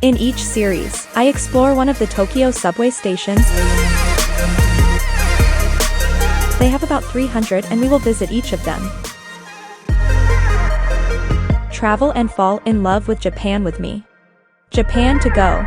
In each series, I explore one of the Tokyo subway stations. They have about 300 and we will visit each of them. Travel and fall in love with Japan with me. Japan to go.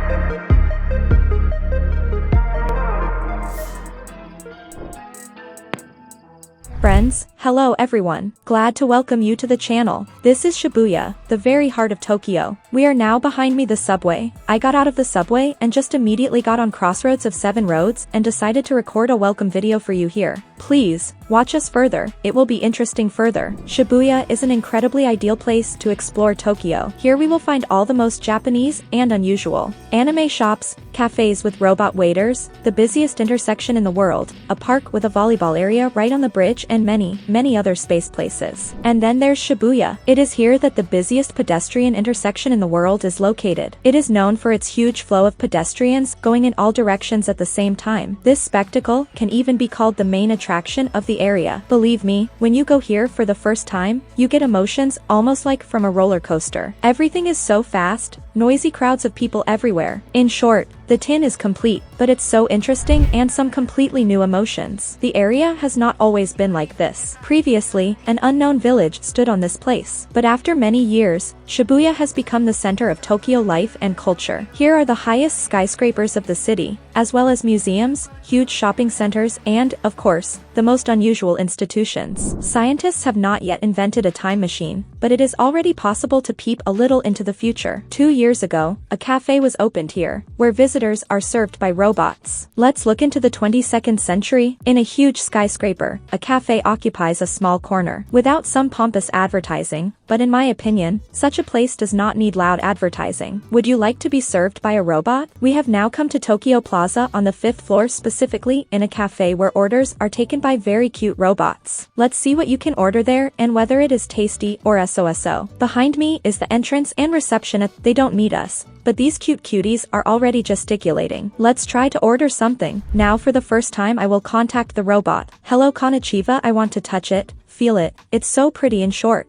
Friends, hello everyone, glad to welcome you to the channel. This is Shibuya, the very heart of Tokyo. We are now behind me the subway. I got out of the subway and just immediately got on crossroads of 7 roads and decided to record a welcome video for you here. Please, watch us further, it will be interesting further. Shibuya is an incredibly ideal place to explore Tokyo. Here we will find all the most Japanese and unusual anime shops, cafes with robot waiters, the busiest intersection in the world, a park with a volleyball area right on the bridge and many other space places. And then there's Shibuya. It is here that the busiest pedestrian intersection in the world is located. It is known for its huge flow of pedestrians going in all directions at the same time. This spectacle can even be called the main attraction of the area. Believe me, when you go here for the first time, you get emotions almost like from a roller coaster. Everything is so fast, noisy crowds of people everywhere. In short, the tin is complete, but it's so interesting and some completely new emotions. The area has not always been like this. Previously, an unknown village stood on this place. But after many years, Shibuya has become the center of Tokyo life and culture. Here are the highest skyscrapers of the city, as well as museums, huge shopping centers and, of course, the most unusual institutions. Scientists have not yet invented a time machine, but it is already possible to peep a little into the future. 2 years ago, a cafe was opened here, where visitors are served by robots. Let's look into the 22nd century. In a huge skyscraper, a cafe occupies a small corner. Without some pompous advertising, but in my opinion, such a place does not need loud advertising. Would you like to be served by a robot? We have now come to Tokyo Plaza on the 5th floor, specifically in a cafe where orders are taken by very cute robots. Let's see what you can order there and whether it is tasty or SOSO. Behind me is the entrance and reception. They don't meet us, but these cute cuties are already gesticulating. Let's try to order something. Now for the first time I will contact the robot. Hello konnichiwa, I want to touch it, feel it, it's so pretty and short.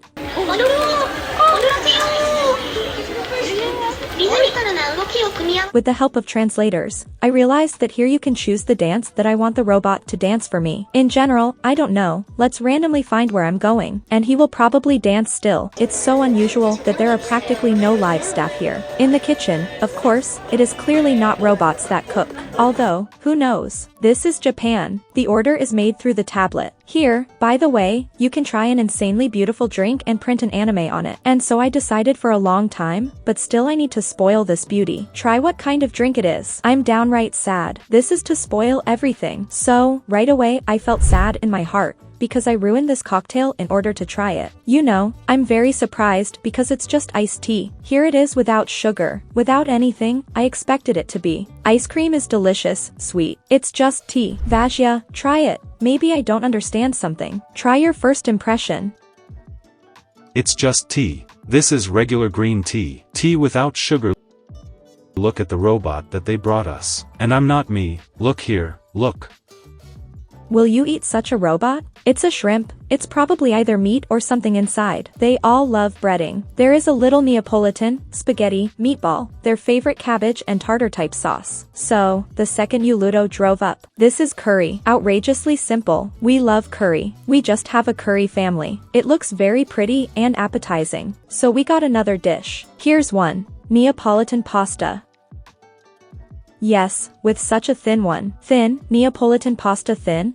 With the help of translators, I realized that here you can choose the dance that I want the robot to dance for me. In general, I don't know, let's randomly find where I'm going, and he will probably dance still. It's so unusual that there are practically no live staff here. In the kitchen, of course, it is clearly not robots that cook. Although, who knows? This is Japan. The order is made through the tablet. Here, by the way, you can try an insanely beautiful drink and print an anime on it. And so I decided for a long time, but still I need to spoil this beauty. Try what kind of drink it is. I'm downright sad. This is to spoil everything. So, right away I felt sad in my heart, because I ruined this cocktail in order to try it. You know, I'm very surprised because it's just iced tea. Here it is without sugar, without anything I expected it to be. Ice cream is delicious, sweet. It's just tea. Vajia, try it. Maybe I don't understand something. Try your first impression. It's just tea. This is regular green tea. Tea without sugar. Look at the robot that they brought us. And I'm not me. Look here, look. Will you eat such a robot? It's a shrimp. It's probably either meat or something inside. They all love breading. There is a little Neapolitan, spaghetti, meatball, their favorite cabbage and tartar type sauce. So, the second Ludo drove up. This is curry. Outrageously simple. We love curry. We just have a curry family. It looks very pretty and appetizing. So we got another dish. Here's one. Neapolitan pasta. Yes, with such a thin one. Thin, Neapolitan pasta thin.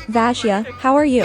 Vashya, how are you?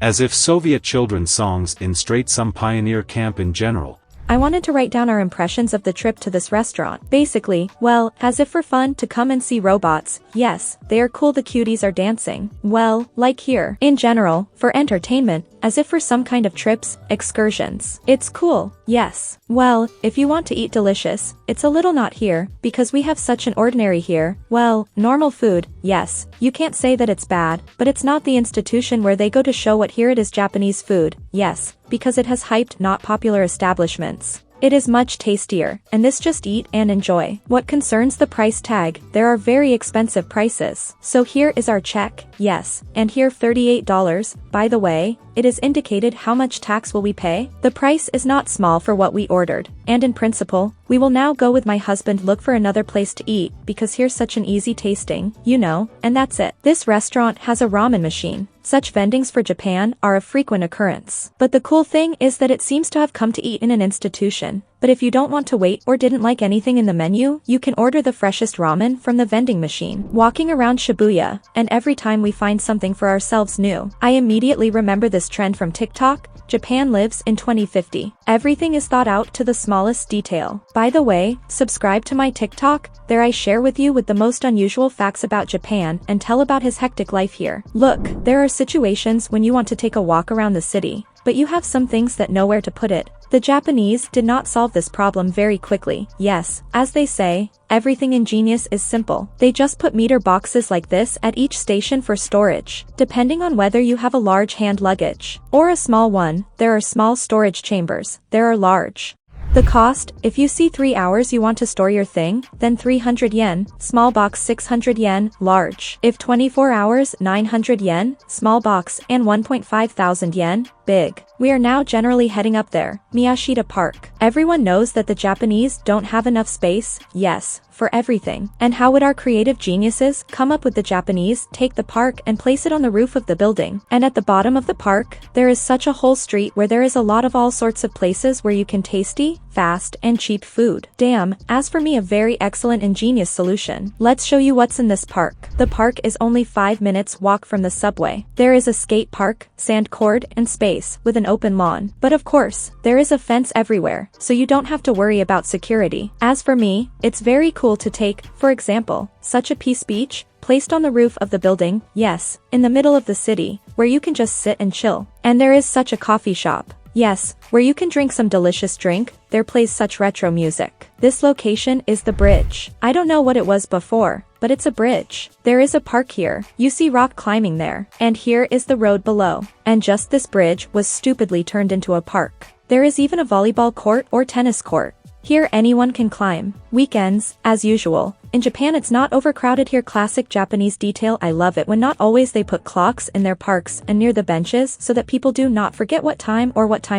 As if Soviet children's songs in straight some pioneer camp in general. I wanted to write down our impressions of the trip to this restaurant. Basically, well, as if for fun to come and see robots. Yes, they are cool, the cuties are dancing. Well, like here. In general, for entertainment, as if for some kind of trips, excursions. It's cool, yes. Well, if you want to eat delicious, it's a little not here, because we have such an ordinary here, well, normal food, yes. You can't say that it's bad, but it's not the institution where they go to show what here it is Japanese food, yes, because it has hyped not popular establishments. It is much tastier, and this just eat and enjoy. What concerns the price tag, there are very expensive prices. So here is our check, yes, and here $38, by the way, it is indicated how much tax will we pay. The price is not small for what we ordered, and in principle, we will now go with my husband look for another place to eat because here's such an easy tasting, you know, and that's it. This restaurant has a ramen machine. Such vendings for Japan are a frequent occurrence. But the cool thing is that it seems to have come to eat in an institution. But if you don't want to wait or didn't like anything in the menu, you can order the freshest ramen from the vending machine. Walking around Shibuya, and every time we find something for ourselves new, I immediately remember this trend from TikTok. Japan lives in 2050. Everything is thought out to the smallest detail. By the way, subscribe to my TikTok, there I share with you with the most unusual facts about Japan and tell about his hectic life here. Look, there are situations when you want to take a walk around the city, but you have some things that nowhere to put it. The Japanese did not solve this problem very quickly. Yes, as they say, everything ingenious is simple. They just put meter boxes like this at each station for storage. Depending on whether you have a large hand luggage or a small one, there are small storage chambers. There are large. The cost, if you see 3 hours you want to store your thing, then 300 yen, small box 600 yen, large. If 24 hours, 900 yen, small box, and 1.5 thousand yen, big. We are now generally heading up there, Miyashita Park. Everyone knows that the Japanese don't have enough space, yes, for everything. And how would our creative geniuses come up with the Japanese take the park and place it on the roof of the building? And at the bottom of the park, there is such a whole street where there is a lot of all sorts of places where you can tasty, fast, and cheap food. Damn, as for me a very excellent ingenious solution. Let's show you what's in this park. The park is only 5 minutes walk from the subway. There is a skate park, sand court, and space, with an open lawn. But of course, there is a fence everywhere, so you don't have to worry about security. As for me, it's very cool to take, for example, such a peace beach, placed on the roof of the building, yes, in the middle of the city, where you can just sit and chill. And there is such a coffee shop. Yes, where you can drink some delicious drink, there plays such retro music. This location is the bridge. I don't know what it was before, but it's a bridge. There is a park here, you see rock climbing there, and here is the road below. And just this bridge was stupidly turned into a park. There is even a volleyball court or tennis court. Here anyone can climb. Weekends, as usual. In Japan it's not overcrowded here. Classic Japanese detail. I love it when not always they put clocks in their parks and near the benches so that people do not forget what time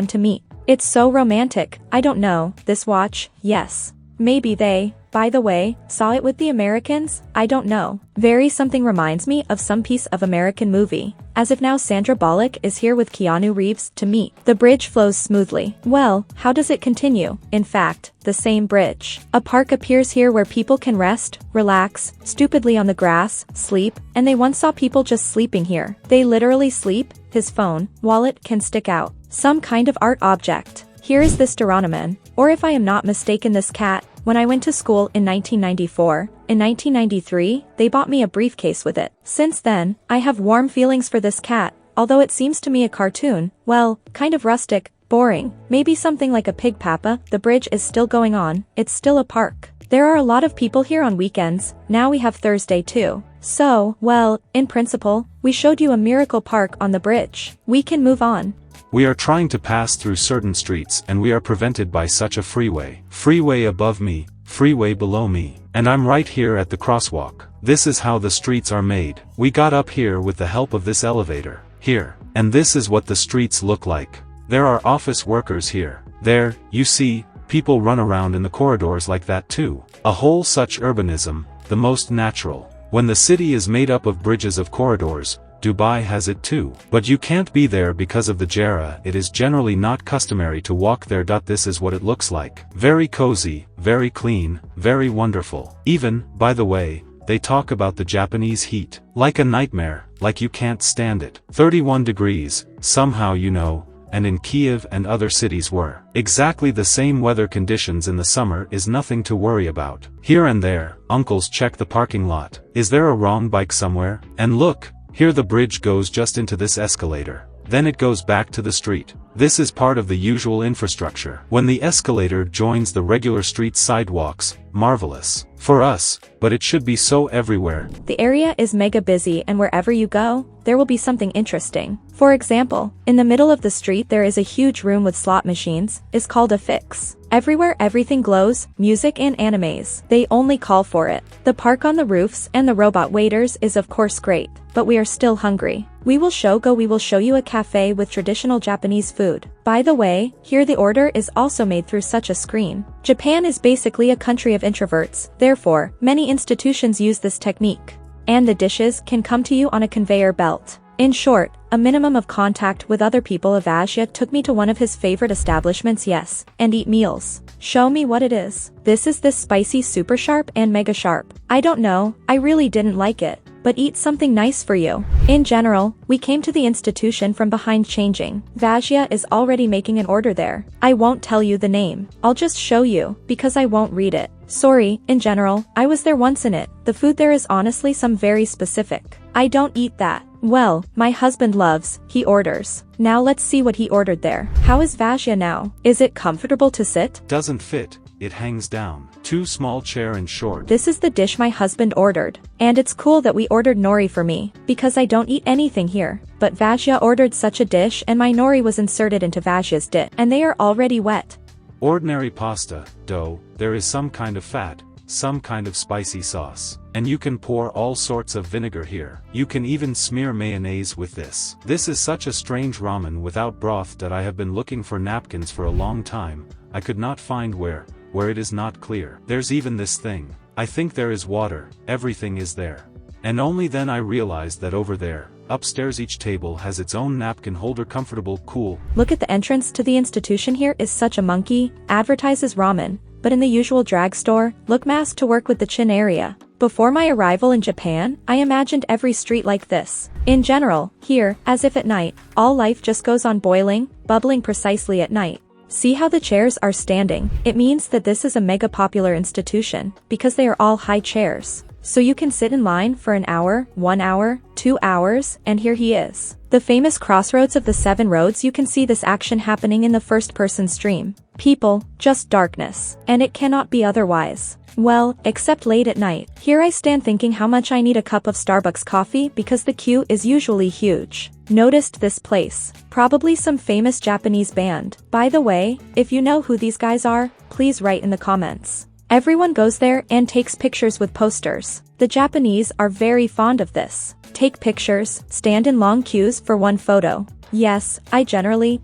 to meet. It's so romantic. I don't know, this watch, yes. Maybe they, by the way, saw it with the Americans, I don't know. Very something reminds me of some piece of American movie. As if now Sandra Bullock is here with Keanu Reeves to meet. The bridge flows smoothly. Well, how does it continue? In fact, the same bridge. A park appears here where people can rest, relax, stupidly on the grass, sleep, and they once saw people just sleeping here. They literally sleep, his phone, wallet can stick out. Some kind of art object. Here is this Doraemon, or if I am not mistaken this cat. When I went to school in 1994, in 1993, they bought me a briefcase with it. Since then, I have warm feelings for this cat, although it seems to me a cartoon, well, kind of rustic, boring, maybe something like a pig papa. The bridge is still going on, it's still a park. There are a lot of people here on weekends, now we have Thursday too. So, well, in principle, we showed you a miracle park on the bridge. We can move on. We are trying to pass through certain streets and we are prevented by such a freeway. Freeway above me, freeway below me. And I'm right here at the crosswalk. This is how the streets are made. We got up here with the help of this elevator. Here. And this is what the streets look like. There are office workers here. There, you see, people run around in the corridors like that too. A whole such urbanism, the most natural. When the city is made up of bridges of corridors, Dubai has it too. But you can't be there because of the Jera. It is generally not customary to walk there. This is what it looks like. Very cozy, very clean, very wonderful. Even, by the way, they talk about the Japanese heat. Like a nightmare, like you can't stand it. 31 degrees, somehow you know, and in Kiev and other cities were exactly the same weather conditions in the summer is nothing to worry about. Here and there, uncles check the parking lot. Is there a wrong bike somewhere? And look, here the bridge goes just into this escalator. Then it goes back to the street. This is part of the usual infrastructure. When the escalator joins the regular street sidewalks, marvelous. For us, but it should be so everywhere. The area is mega busy and wherever you go, there will be something interesting. For example, in the middle of the street there is a huge room with slot machines, is called a fix. Everywhere everything glows, music and animes. They only call for it. The park on the roofs and the robot waiters is of course great, but we are still hungry. We will show you a cafe with traditional Japanese food. By the way, here the order is also made through such a screen. Japan is basically a country of introverts, therefore, many institutions use this technique. And the dishes can come to you on a conveyor belt. In short, a minimum of contact with other people of Asia took me to one of his favorite establishments, yes, and eat meals. Show me what it is. This is this spicy super sharp and mega sharp. I don't know, I really didn't like it. But eat something nice for you. In general, we came to the institution from behind changing. Vajia is already making an order there. I won't tell you the name. I'll just show you, because I won't read it. Sorry, in general, I was there once in it. The food there is honestly some very specific. I don't eat that. Well, my husband loves, he orders. Now let's see what he ordered there. How is Vajia now? Is it comfortable to sit? Doesn't fit. It hangs down. Too small chair and short. This is the dish my husband ordered. And it's cool that we ordered nori for me, because I don't eat anything here. But Vajia ordered such a dish and my nori was inserted into Vajia's dish. And they are already wet. Ordinary pasta, dough, there is some kind of fat, some kind of spicy sauce. And you can pour all sorts of vinegar here. You can even smear mayonnaise with this. This is such a strange ramen without broth that I have been looking for napkins for a long time. I could not find where it is not clear. There's even this thing. I think there is water, everything is there. And only then I realized that over there, upstairs each table has its own napkin holder, comfortable, cool. Look at the entrance to the institution here is such a monkey, advertises ramen, but in the usual drag store, look masked to work with the chin area. Before my arrival in Japan, I imagined every street like this. In general, here, as if at night, all life just goes on boiling, bubbling precisely at night. See how the chairs are standing? It means that this is a mega popular institution, because they are all high chairs. So you can sit in line for an hour, 1 hour, 2 hours, and here he is. The famous crossroads of the 7 roads, you can see this action happening in the first-person stream. People, just darkness. And it cannot be otherwise. Well, except late at night. Here I stand thinking how much I need a cup of Starbucks coffee because the queue is usually huge. Noticed this place. Probably some famous Japanese band. By the way, if you know who these guys are, please write in the comments. Everyone goes there and takes pictures with posters. The Japanese are very fond of this. Take pictures, stand in long queues for one photo. Yes,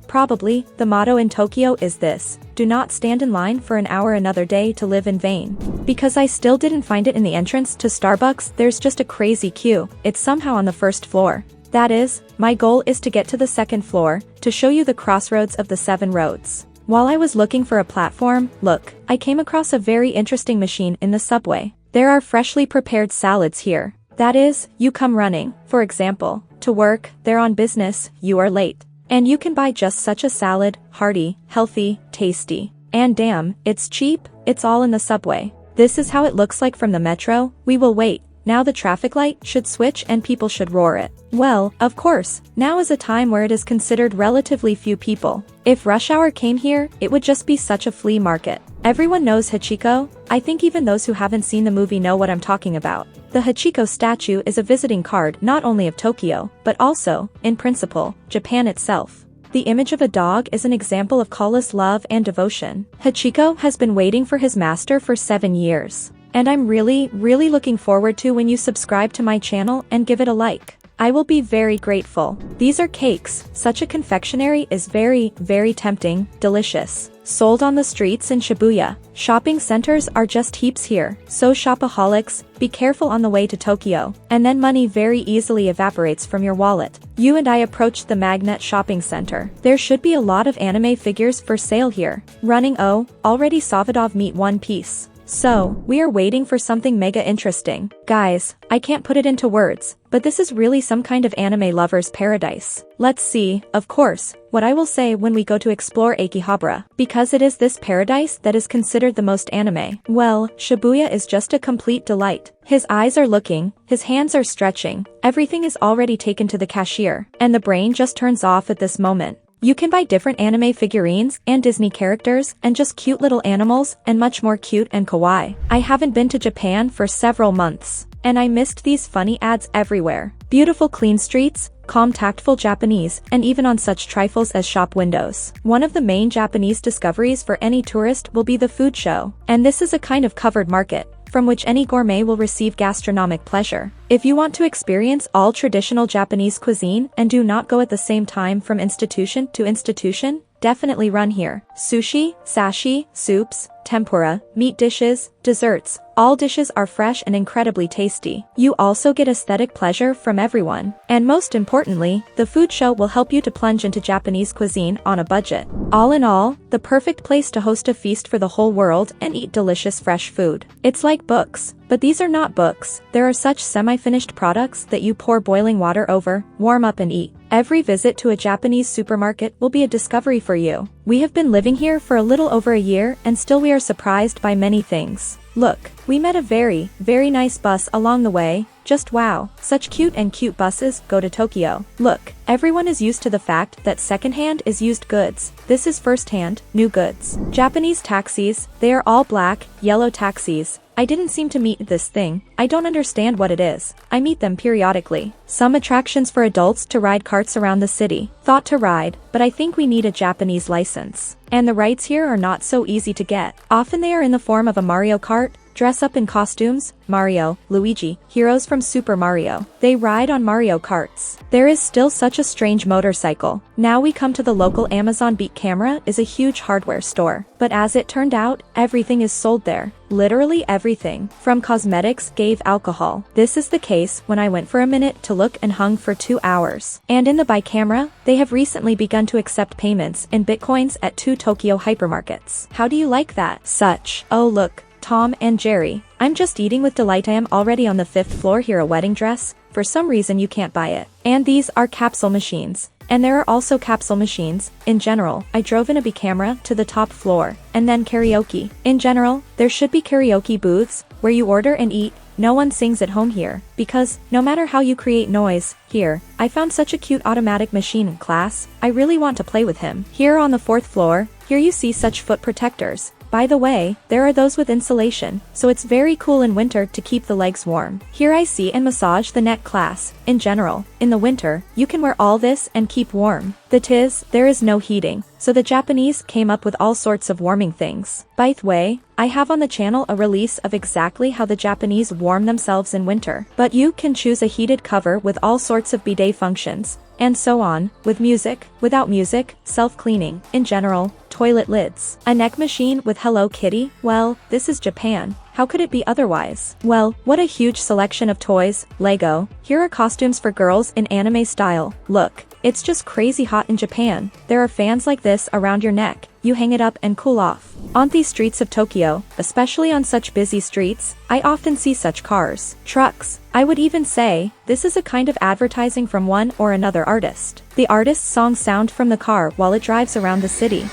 probably, the motto in Tokyo is this: do not stand in line for an hour another day to live in vain. Because I still didn't find it in the entrance to Starbucks, there's just a crazy queue. It's somehow on the first floor. That is, my goal is to get to the second floor, to show you the crossroads of the 7 roads. While I was looking for a platform, look, I came across a very interesting machine in the subway. There are freshly prepared salads here. That is, you come running, for example, to work, they're on business, you are late. And you can buy just such a salad, hearty, healthy, tasty. And damn, it's cheap, it's all in the subway. This is how it looks like from the metro. We will wait. Now the traffic light should switch and people should roar it. Well, of course, now is a time where it is considered relatively few people. If rush hour came here, it would just be such a flea market. Everyone knows Hachiko. I think even those who haven't seen the movie know what I'm talking about. The Hachiko statue is a visiting card not only of Tokyo, but also, in principle, Japan itself. The image of a dog is an example of callous love and devotion. Hachiko has been waiting for his master for 7 years. And I'm really looking forward to when you subscribe to my channel and give it a like. I will be very grateful. These are cakes. Such a confectionery is very tempting, delicious. Sold on the streets in Shibuya. Shopping centers are just heaps here. So shopaholics, be careful on the way to Tokyo. And then money very easily evaporates from your wallet. You and I approached the Magnet shopping center. There should be a lot of anime figures for sale here. Running already Savadov meet One Piece. So, we are waiting for something mega interesting. Guys, I can't put it into words, but this is really some kind of anime lover's paradise. Let's see, of course, what I will say when we go to explore Akihabara. Because it is this paradise that is considered the most anime. Well, Shibuya is just a complete delight. His eyes are looking, his hands are stretching, everything is already taken to the cashier, and the brain just turns off at this moment. You can buy different anime figurines and Disney characters and just cute little animals and much more cute and kawaii. I haven't been to Japan for several months. And I missed these funny ads everywhere. Beautiful clean streets, calm tactful Japanese, and even on such trifles as shop windows. One of the main Japanese discoveries for any tourist will be the food show. And this is a kind of covered market, from which any gourmet will receive gastronomic pleasure. If you want to experience all traditional Japanese cuisine and do not go at the same time from institution to institution, definitely run here. Sushi, sashi, soups, tempura, meat dishes, desserts, all dishes are fresh and incredibly tasty. You also get aesthetic pleasure from everyone. And most importantly, the food show will help you to plunge into Japanese cuisine on a budget. All in all, the perfect place to host a feast for the whole world and eat delicious fresh food. It's like books, but these are not books. There are such semi-finished products that you pour boiling water over, warm up and eat. Every visit to a Japanese supermarket will be a discovery for you. We have been living here for a little over a year and still we are surprised by many things. Look, we met a very, very nice bus along the way. Just wow, such cute buses go to Tokyo. Look, everyone is used to the fact that secondhand is used goods. This is firsthand, new goods. Japanese taxis, they are all black, yellow taxis. I didn't seem to meet this thing. I don't understand what it is. I meet them periodically. Some attractions for adults to ride carts around the city. Thought to ride, but I think we need a Japanese license. And the rides here are not so easy to get. Often they are in the form of a Mario Kart, dress up in costumes, Mario, Luigi, heroes from Super Mario. They ride on Mario Karts. There is still such a strange motorcycle. Now we come to the local Amazon Bic Camera is a huge hardware store. But as it turned out, everything is sold there. Literally everything. From cosmetics gave alcohol. This is the case when I went for a minute to look and hung for 2 hours. And in the Bic Camera, they have recently begun to accept payments in bitcoins at 2 Tokyo hypermarkets. How do you like that? Such. Oh look. Tom and Jerry. I'm just eating with delight. I am already on the 5th floor here. A wedding dress. For some reason you can't buy it. And these are capsule machines. And there are also capsule machines. In general, I drove in a Bic Camera to the top floor. And then karaoke. In general, there should be karaoke booths where you order and eat. No one sings at home here, because, no matter how you create noise, here, I found such a cute automatic machine in class. I really want to play with him. Here on the 4th floor, here you see such foot protectors. By the way, there are those with insulation, so it's very cool in winter to keep the legs warm. Here I see and massage the neck class. In general, in the winter, you can wear all this and keep warm. There is no heating, so the Japanese came up with all sorts of warming things. By the way, I have on the channel a release of exactly how the Japanese warm themselves in winter. But you can choose a heated cover with all sorts of bidet functions, and so on, with music, without music, self-cleaning, in general, toilet lids. A neck machine with Hello Kitty? Well, this is Japan. How could it be otherwise? Well, what a huge selection of toys, Lego. Here are costumes for girls in anime style. Look, it's just crazy hot in Japan. There are fans like this around your neck. You hang it up and cool off. On these streets of Tokyo, especially on such busy streets, I often see such cars, trucks. I would even say, this is a kind of advertising from one or another artist. The artist's songs sound from the car while it drives around the city.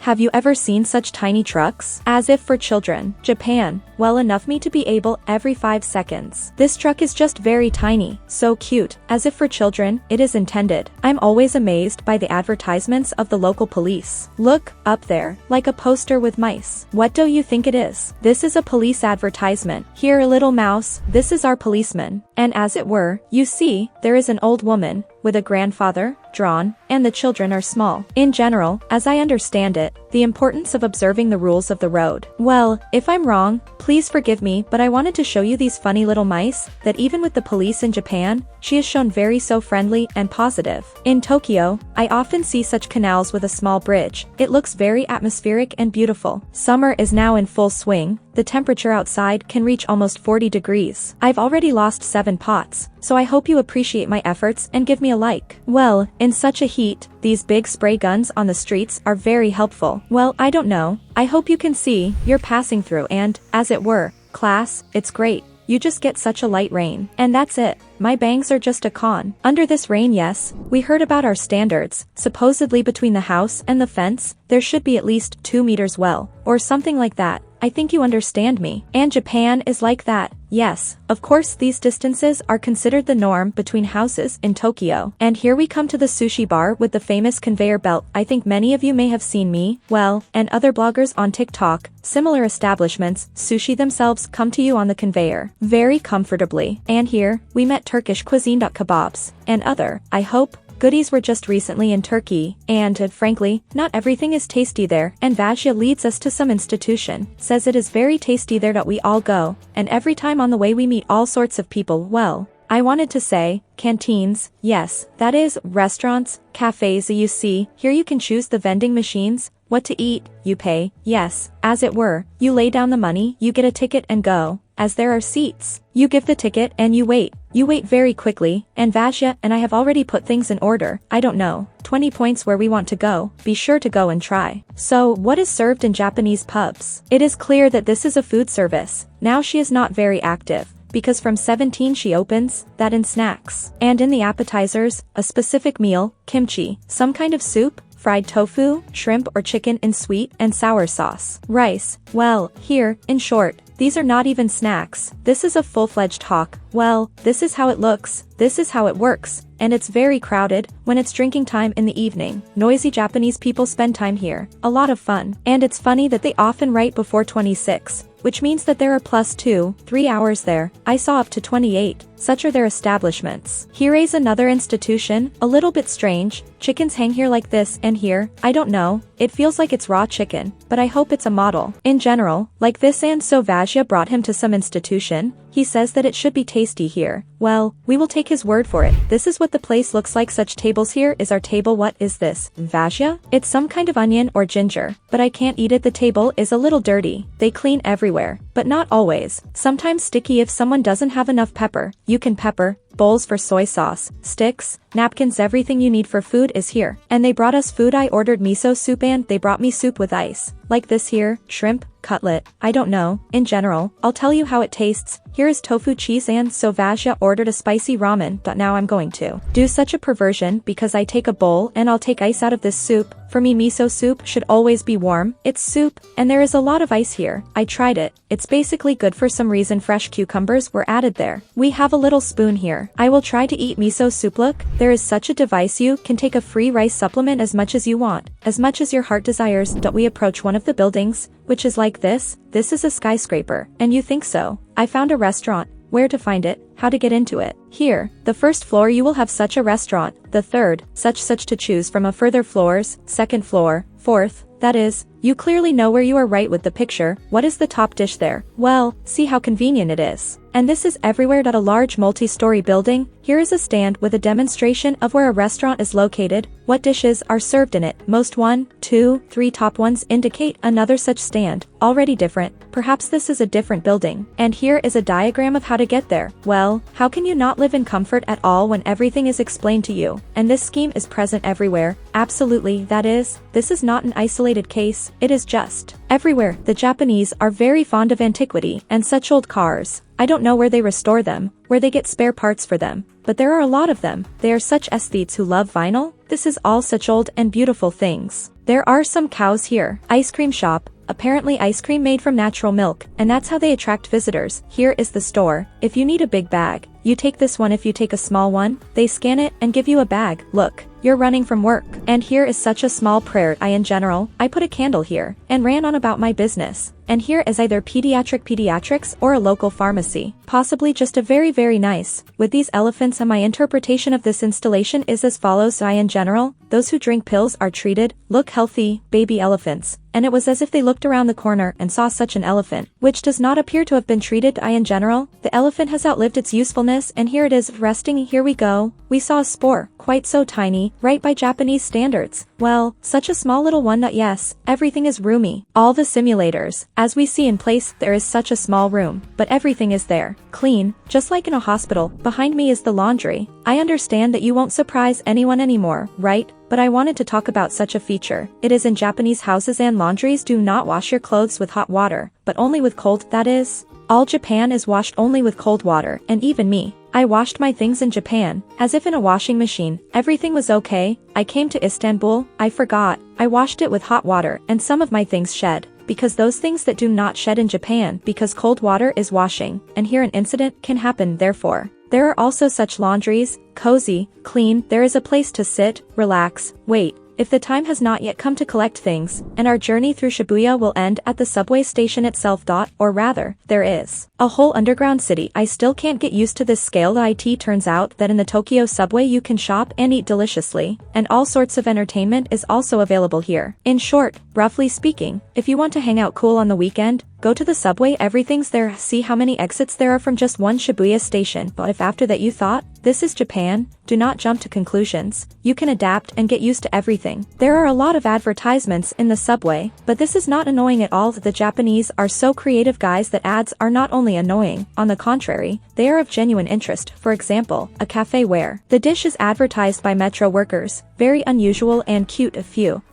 Have you ever seen such tiny trucks? As if for children. Japan, well enough me to be able every 5 seconds. This truck is just very tiny, so cute, as if for children, it is intended. I'm always amazed by the advertisements of the local police. Look, up there, like a poster with mice. What do you think it is? This is a police advertisement. Here a little mouse, this is our policeman. And as it were, you see, there is an old woman, with a grandfather, drawn, and the children are small. In general, as I understand it, the importance of observing the rules of the road. Well, if I'm wrong, please forgive me, but I wanted to show you these funny little mice, that even with the police in Japan, she is shown very so friendly and positive. In Tokyo, I often see such canals with a small bridge. It looks very atmospheric and beautiful. Summer is now in full swing. The temperature outside can reach almost 40 degrees. I've already lost 7 pots, so I hope you appreciate my efforts and give me a like. Well, in such a heat, these big spray guns on the streets are very helpful. Well, I don't know. I hope you can see, you're passing through and, as it were, class, it's great. You just get such a light rain. And that's it. My bangs are just a con. Under this rain, yes, we heard about our standards. Supposedly between the house and the fence, there should be at least 2 meters well, or something like that. I think you understand me. And Japan is like that. Yes, of course these distances are considered the norm between houses in Tokyo. And here we come to the sushi bar with the famous conveyor belt. I think many of you may have seen me, well, and other bloggers on TikTok. Similar establishments, sushi themselves come to you on the conveyor, very comfortably. And here, we met Turkish cuisine. Kebabs, and other, I hope, goodies were just recently in Turkey, and frankly, not everything is tasty there, and Vajja leads us to some institution, says it is very tasty there that we all go, and every time on the way we meet all sorts of people. Well, I wanted to say, canteens, yes, that is, restaurants, cafes. You see, here you can choose the vending machines, what to eat, you pay, yes, as it were, you lay down the money, you get a ticket and go, as there are seats, you give the ticket and you wait very quickly, and Vajja and I have already put things in order, I don't know, 20 points where we want to go, be sure to go and try. So, what is served in Japanese pubs? It is clear that this is a food service, now she is not very active, because from 17 she opens, that in snacks, and in the appetizers, a specific meal, kimchi, some kind of soup, fried tofu, shrimp or chicken in sweet and sour sauce, rice, well, here, in short, these are not even snacks, this is a full-fledged hawk, well, this is how it looks, this is how it works, and it's very crowded, when it's drinking time in the evening, noisy Japanese people spend time here, a lot of fun, and it's funny that they often write before 26, which means that there are plus 2-3 hours there, I saw up to 28, such are their establishments. Here is another institution, a little bit strange, chickens hang here like this and here, I don't know, it feels like it's raw chicken, but I hope it's a model. In general, like this, and so Vajja brought him to some institution, he says that it should be tasty here. Well, we will take his word for it. This is what the place looks like. Such tables. Here is our table. What is this? Vajja? It's some kind of onion or ginger, but I can't eat it. The table is a little dirty. They clean everywhere, but not always. Sometimes sticky if someone doesn't have enough pepper. You can pepper. Bowls for soy sauce, sticks, napkins, everything you need for food is here. And they brought us food. I ordered miso soup and they brought me soup with ice. Like this here, shrimp, cutlet, I don't know, in general, I'll tell you how it tastes. Here is tofu cheese, and so Vajja ordered a spicy ramen, but now I'm going to do such a perversion because I take a bowl and I'll take ice out of this soup. For me, miso soup should always be warm. It's soup, and there is a lot of ice here. I tried it. It's basically good. For some reason fresh cucumbers were added there. We have a little spoon here. I will try to eat miso soup. Look, there is such a device. You can take a free rice supplement as much as you want, as much as your heart desires. Don't we approach one of the buildings, which is like this? This is a skyscraper, and you think so. I found a restaurant. Where to find it, how to get into it. Here, the first floor you will have such a restaurant, the third, such to choose from a further floors, second floor, fourth, that is, you clearly know where you are right with the picture. What is the top dish there? Well, see how convenient it is. And this is everywhere. A large multi-story building. Here is a stand with a demonstration of where a restaurant is located, what dishes are served in it. Most 1, 2, 3 top ones indicate another such stand, already different. Perhaps this is a different building. And here is a diagram of how to get there. Well, how can you not live in comfort at all when everything is explained to you? And this scheme is present everywhere. Absolutely, that is, this is not an isolated case, it is just everywhere. The Japanese are very fond of antiquity and such old cars. I don't know where they restore them, where they get spare parts for them, but there are a lot of them. They are such aesthetes who love vinyl. This is all such old and beautiful things. There are some cows here. Ice cream shop. Apparently ice cream made from natural milk, and that's how they attract visitors. Here is the store. If you need a big bag, you take this one. If you take a small one, they scan it and give you a bag. Look, you're running from work. And here is such a small prayer. In general, I put a candle here, and ran on about my business. And here is either pediatrics or a local pharmacy. Possibly just a very nice, with these elephants, and my interpretation of this installation is as follows. In general, those who drink pills are treated, look healthy, baby elephants. And it was as if they looked around the corner and saw such an elephant, which does not appear to have been treated. In general, the elephant has outlived its usefulness, and here it is, resting. Here we go. We saw a spore, quite so tiny, right by Japanese standards. Well, such a small little one. Yes, everything is roomy. All the simulators, as we see in place, there is such a small room, but everything is there, clean, just like in a hospital. Behind me is the laundry. I understand that you won't surprise anyone anymore, right? But I wanted to talk about such a feature. It is in Japanese houses and laundries do not wash your clothes with hot water, but only with cold. That is, all Japan is washed only with cold water, and even me. I washed my things in Japan, as if in a washing machine. Everything was okay. I came to Istanbul, I forgot. I washed it with hot water, and some of my things shed. because those things that do not shed in Japan because cold water is washing, and here an incident can happen therefore. There are also such laundries, cozy, clean, there is a place to sit, relax, wait. If the time has not yet come to collect things, and our journey through Shibuya will end at the subway station itself. Or rather, there is a whole underground city. I still can't get used to this scale. It turns out that in the Tokyo subway you can shop and eat deliciously, and all sorts of entertainment is also available here. In short, roughly speaking, if you want to hang out cool on the weekend, go to the subway, everything's there. See how many exits there are from just one Shibuya station. But if after that you thought, this is Japan, do not jump to conclusions. You can adapt and get used to everything. There are a lot of advertisements in the subway, but this is not annoying at all. The Japanese are so creative, guys, that ads are not only annoying, on the contrary, they are of genuine interest. For example, a cafe where the dish is advertised by metro workers, very unusual and cute.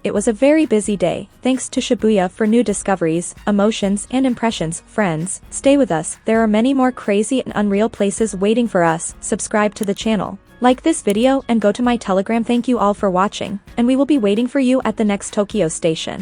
It was a very busy day, thanks to Shibuya for new discoveries, emotions and impressions. Friends, stay with us, there are many more crazy and unreal places waiting for us. Subscribe to the channel, like this video and go to my Telegram. Thank you all for watching, and we will be waiting for you at the next Tokyo station.